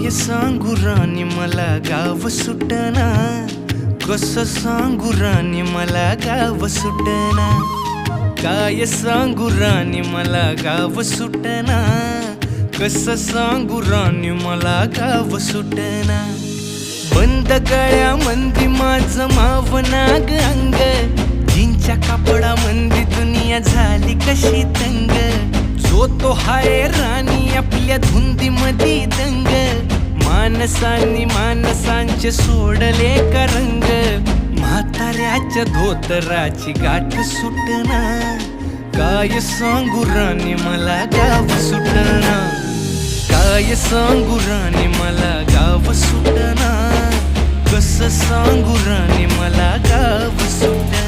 काय सांगू राणी मला गाव सुटना, कसं सांगू राणी मला गाव सुटना, काय सांगू राणी मला गाव सुटना, कसं सांगू राणी मला गाव सुटना। बंद गळ्यामंदी माझं मावनाग अंग, जीनच्या कापडामंदी दुनिया झाली कशी तंग, जो तो हाय राणी आपल्या धुंदीमधी दंग, माणसांनी माणसांचे सोडले का रंग, म्हाताऱ्याच्या धोतराची गाठ सुटना, काय सांगू राणी मला गाव सुटना, काय सांगू राणी मला गाव सुटना, कसं सांगू राणी मला गाव सुटना।